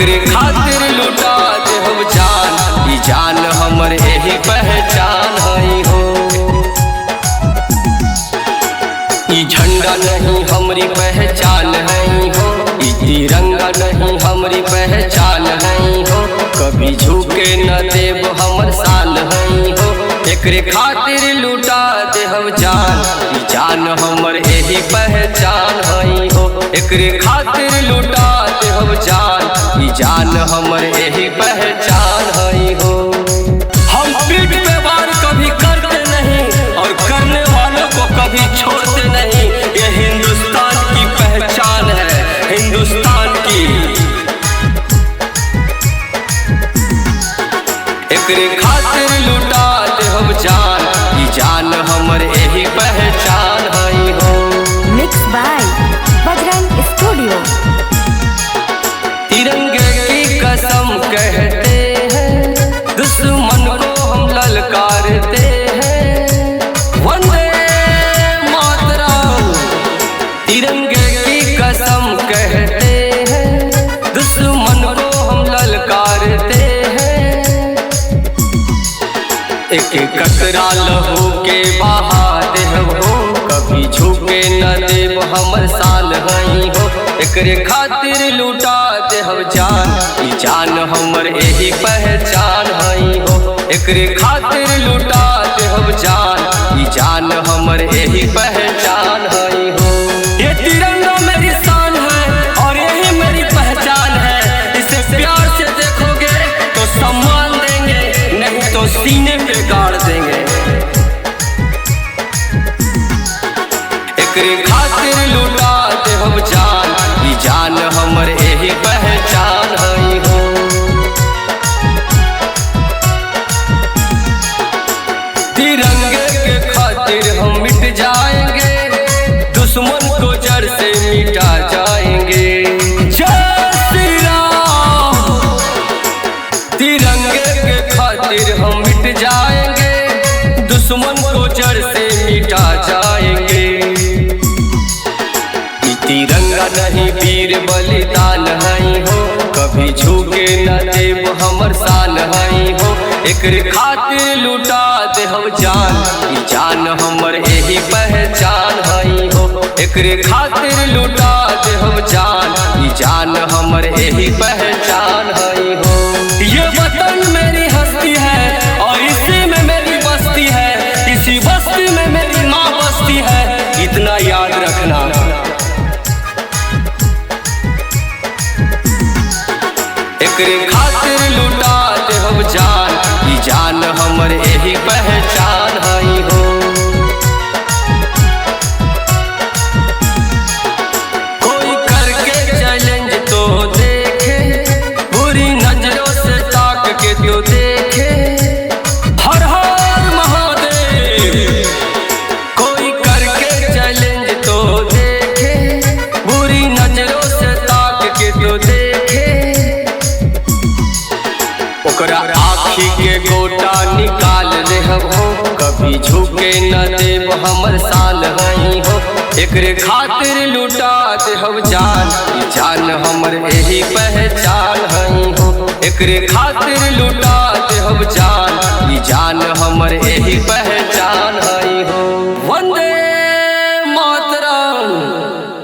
एकरे खातिर लुटा दे हम जान, ई जान हमर यही पहचान हई हो। ई झंडा नहीं हमरी पहचान हई हो, ई तिरंगा नहीं हमरी पहचान हई हो। कभी झुके न देव हमर शान हई हो। एकरे खातिर लुटा दे हम जान, ई जान हमर यही पहचान हई हो। एकरे खातिर लुटा दे हम जान, ई जान हमर यही पहचान हई हो। हम पीठ पे वार कभी करते नहीं और करने वालों को कभी छोड़ते नहीं। ये हिंदुस्तान की पहचान है, हिंदुस्तान की। एकरे खातिर लुटा दे हम जान, ई जान हमर यही पहचान हई हो। Mix by Bajrang studio. तिरंगे की कसम कहते हैं, दुश्मन को हम ललकारते हैं। वंदे मातरम। तिरंगे की कसम कहते हैं, दुश्मन को हम ललकारते हैं। एक कतरा लहू के बहा देव हो, कभी झुके न देव हमर शान हई हो। एकरे खातिर लुटा दे हम जान, ई जान हमर यही पहचान हई हो। एकरे खातिर लुटा दे हम जान, ई जान हमर यही पहचान हई हो। ये तिरंगा मेरी शान है और यही मेरी पहचान है। इसे प्यार से देखोगे तो सम्मान देंगे, नहीं तो सीने पे गाड़ देंगे। एकरे खातिर लुटा दे हम जान, ई जान हमर यही पहचान हई हो। तिरंगे के खातिर हम मिट जाएंगे, दुश्मन को जड़ से मिटा जाएंगे। जय श्री राम। तिरंगे के खातिर हम मिट जाएंगे, दुश्मन को जड़ से मिटा जाएंगे। तिरंगा नहीं वीर बलिदान हई हो, कभी झुके न देव हमर शान हई हो। एकरे खातिर लुटा दे हम जान, ई जान हमर यही पहचान हई हो। एकरे खातिर लुटा दे हम जान, ई जान हमर यही पहचान हई हो। ये वतन मेरी हस्ती है और इसी में मेरी बस्ती है, इसी बस्ती में मेरी माँ बस्ती है, इतना याद रखना। एकरे खातिर लुटा दे हम जान, ई जान हमर यही पहचान हई हो। कोई करके चैलेंज तो देखे, बुरी नजरों से ताक के तो देखे। हर हर महादेव। कोई करके चैलेंज तो देखे, बुरी नजरों से ताक के तो देखे। ओकरा आँखी के गोटा निकाल दे हम हो, कभी झुके न देव हमर शान हई हो। एकरे खातिर लुटा दे हम जान, ई जान हमर यही पहचान हई हो। एकरे खातिर लुटा दे हम जान, ई जान हमर यही पहचान।